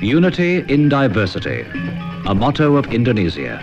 Unity in diversity, a motto of Indonesia.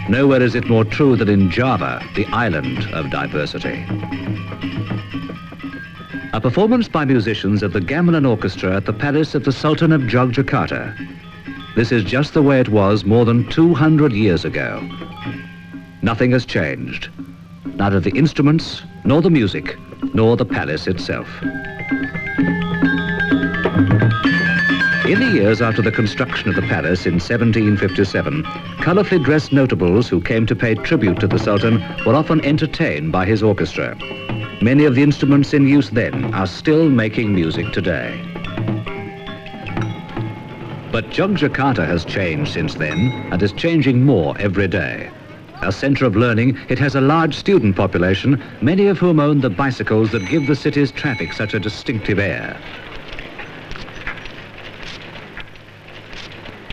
Nowhere is it more true than in Java, the island of diversity. A performance by musicians of the Gamelan Orchestra at the palace of the Sultan of Yogyakarta. This is just the way it was more than 200 years ago. Nothing has changed, neither the instruments, nor the music, nor the palace itself. In the years after the construction of the palace in 1757, colourfully dressed notables who came to pay tribute to the Sultan were often entertained by his orchestra. Many of the instruments in use then are still making music today. But Yogyakarta has changed since then and is changing more every day. A centre of learning, it has a large student population, many of whom own the bicycles that give the city's traffic such a distinctive air.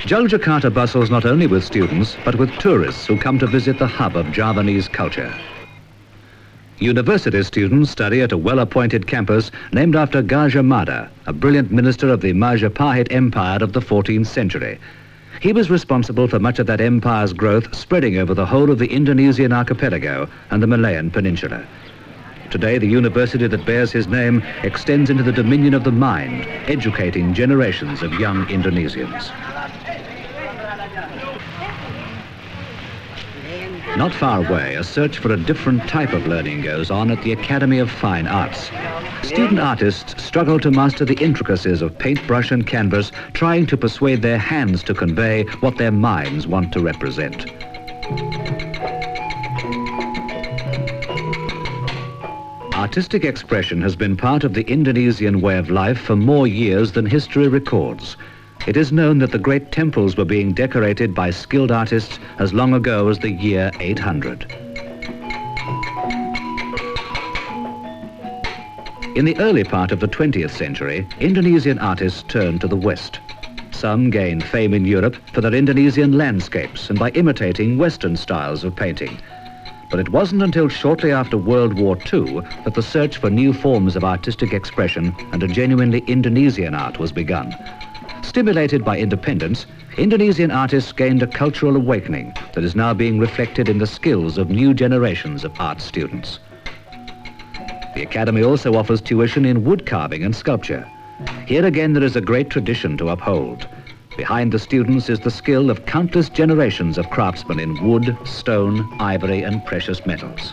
Yogyakarta bustles not only with students, but with tourists who come to visit the hub of Javanese culture. University students study at a well-appointed campus named after Gajah Mada, a brilliant minister of the Majapahit Empire of the 14th century. He was responsible for much of that empire's growth spreading over the whole of the Indonesian archipelago and the Malayan peninsula. Today, the university that bears his name extends into the dominion of the mind, educating generations of young Indonesians. Not far away, a search for a different type of learning goes on at the Academy of Fine Arts. Student artists struggle to master the intricacies of paintbrush and canvas, trying to persuade their hands to convey what their minds want to represent. Artistic expression has been part of the Indonesian way of life for more years than history records. It is known that the great temples were being decorated by skilled artists as long ago as the year 800. In the early part of the 20th century, Indonesian artists turned to the West. Some gained fame in Europe for their Indonesian landscapes and by imitating Western styles of painting. But it wasn't until shortly after World War II that the search for new forms of artistic expression and a genuinely Indonesian art was begun. Stimulated by independence, Indonesian artists gained a cultural awakening that is now being reflected in the skills of new generations of art students. The Academy also offers tuition in wood carving and sculpture. Here again there is a great tradition to uphold. Behind the students is the skill of countless generations of craftsmen in wood, stone, ivory and precious metals.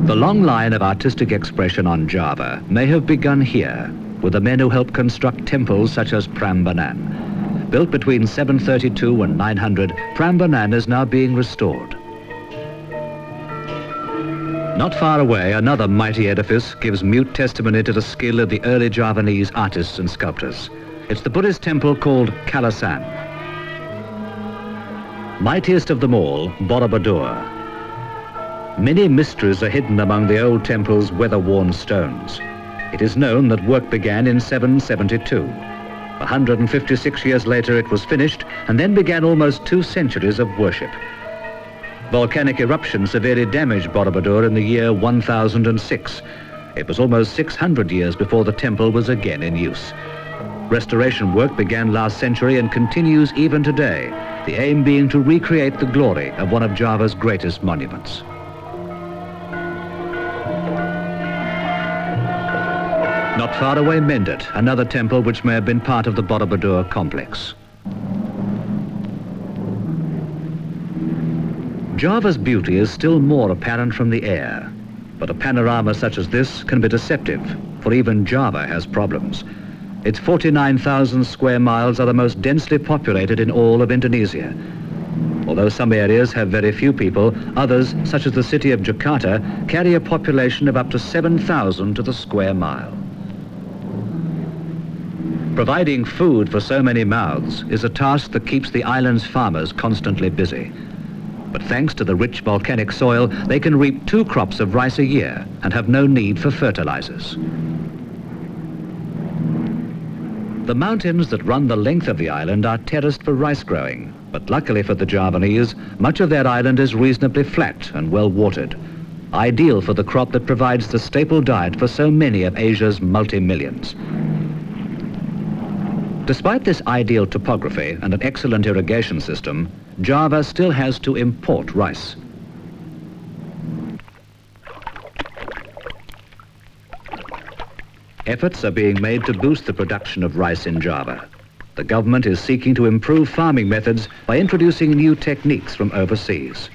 The long line of artistic expression on Java may have begun here with the men who helped construct temples such as Prambanan. Built between 732 and 900, Prambanan is now being restored. Not far away, another mighty edifice gives mute testimony to the skill of the early Javanese artists and sculptors. It's the Buddhist temple called Kalasan. Mightiest of them all, Borobudur. Many mysteries are hidden among the old temple's weather-worn stones. It is known that work began in 772. 156 years later it was finished and then began almost 2 centuries of worship. Volcanic eruption severely damaged Borobudur in the year 1006. It was almost 600 years before the temple was again in use. Restoration work began last century and continues even today, the aim being to recreate the glory of one of Java's greatest monuments. Not far away, Mendet, another temple which may have been part of the Borobudur complex. Java's beauty is still more apparent from the air. But a panorama such as this can be deceptive, for even Java has problems. Its 49,000 square miles are the most densely populated in all of Indonesia. Although some areas have very few people, others, such as the city of Jakarta, carry a population of up to 7,000 to the square mile. Providing food for so many mouths is a task that keeps the island's farmers constantly busy. But thanks to the rich volcanic soil, they can reap 2 crops of rice a year and have no need for fertilizers. The mountains that run the length of the island are terraced for rice growing, but luckily for the Javanese, much of their island is reasonably flat and well watered, ideal for the crop that provides the staple diet for so many of Asia's multi-millions. Despite this ideal topography and an excellent irrigation system, Java still has to import rice. Efforts are being made to boost the production of rice in Java. The government is seeking to improve farming methods by introducing new techniques from overseas.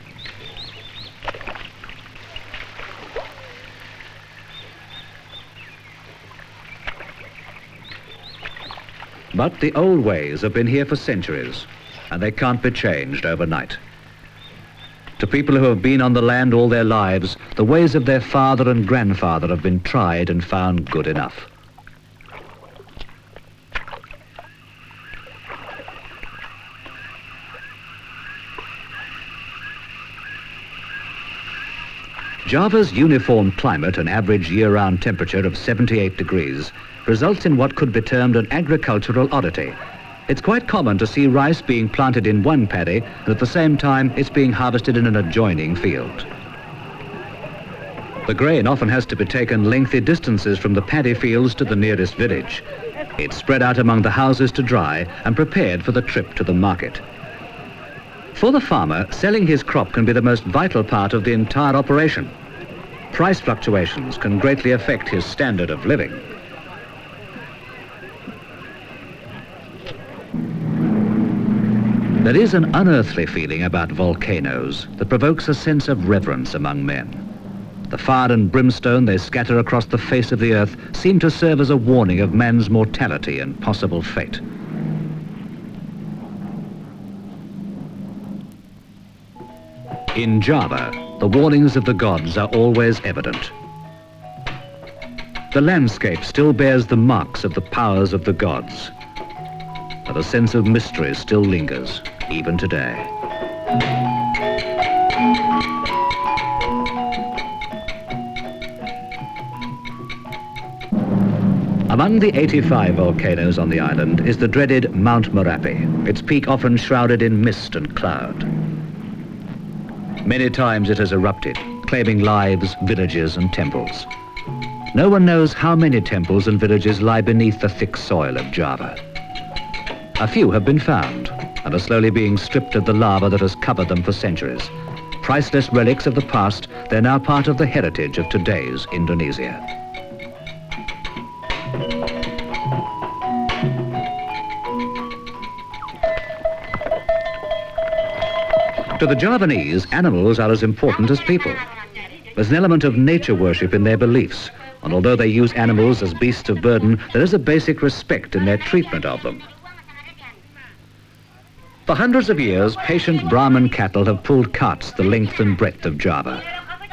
But the old ways have been here for centuries, and they can't be changed overnight. To people who have been on the land all their lives, the ways of their father and grandfather have been tried and found good enough. Java's uniform climate and average year-round temperature of 78 degrees results in what could be termed an agricultural oddity. It's quite common to see rice being planted in one paddy, and at the same time it's being harvested in an adjoining field. The grain often has to be taken lengthy distances from the paddy fields to the nearest village. It's spread out among the houses to dry and prepared for the trip to the market. For the farmer, selling his crop can be the most vital part of the entire operation. Price fluctuations can greatly affect his standard of living. There is an unearthly feeling about volcanoes that provokes a sense of reverence among men. The fire and brimstone they scatter across the face of the earth seem to serve as a warning of man's mortality and possible fate. In Java, the warnings of the gods are always evident. The landscape still bears the marks of the powers of the gods, but a sense of mystery still lingers, even today. Among the 85 volcanoes on the island is the dreaded Mount Merapi, its peak often shrouded in mist and cloud. Many times it has erupted, claiming lives, villages and temples. No one knows how many temples and villages lie beneath the thick soil of Java. A few have been found and are slowly being stripped of the lava that has covered them for centuries. Priceless relics of the past, they're now part of the heritage of today's Indonesia. To the Javanese, animals are as important as people. There's an element of nature worship in their beliefs, and although they use animals as beasts of burden, there is a basic respect in their treatment of them. For hundreds of years, patient Brahman cattle have pulled carts the length and breadth of Java.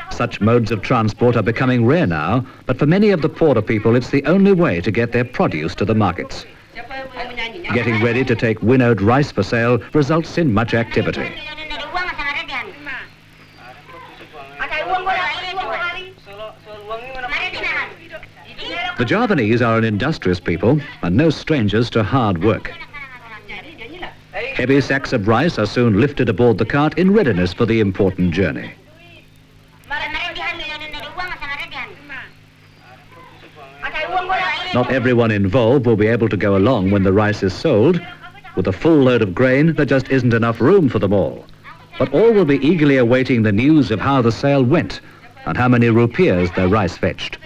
Such modes of transport are becoming rare now, but for many of the poorer people, it's the only way to get their produce to the markets. Getting ready to take winnowed rice for sale results in much activity. The Javanese are an industrious people and no strangers to hard work. Heavy sacks of rice are soon lifted aboard the cart in readiness for the important journey. Not everyone involved will be able to go along when the rice is sold. With a full load of grain, there just isn't enough room for them all. But all will be eagerly awaiting the news of how the sale went and how many rupiahs their rice fetched.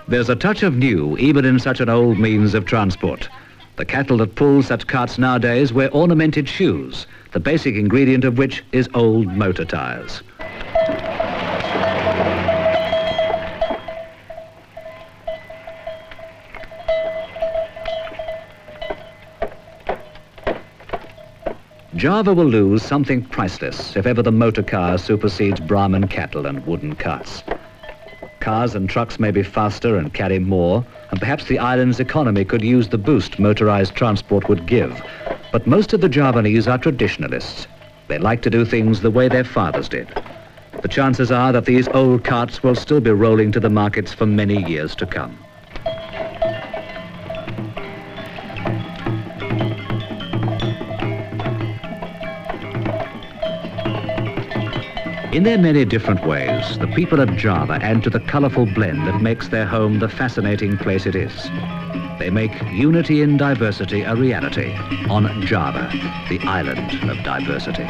There's a touch of new even in such an old means of transport. The cattle that pull such carts nowadays wear ornamented shoes, the basic ingredient of which is old motor tyres. Java will lose something priceless if ever the motor car supersedes Brahman cattle and wooden carts. Cars and trucks may be faster and carry more, and perhaps the island's economy could use the boost motorized transport would give. But most of the Javanese are traditionalists. They like to do things the way their fathers did. The chances are that these old carts will still be rolling to the markets for many years to come. In their many different ways, the people of Java add to the colourful blend that makes their home the fascinating place it is. They make unity in diversity a reality on Java, the island of diversity.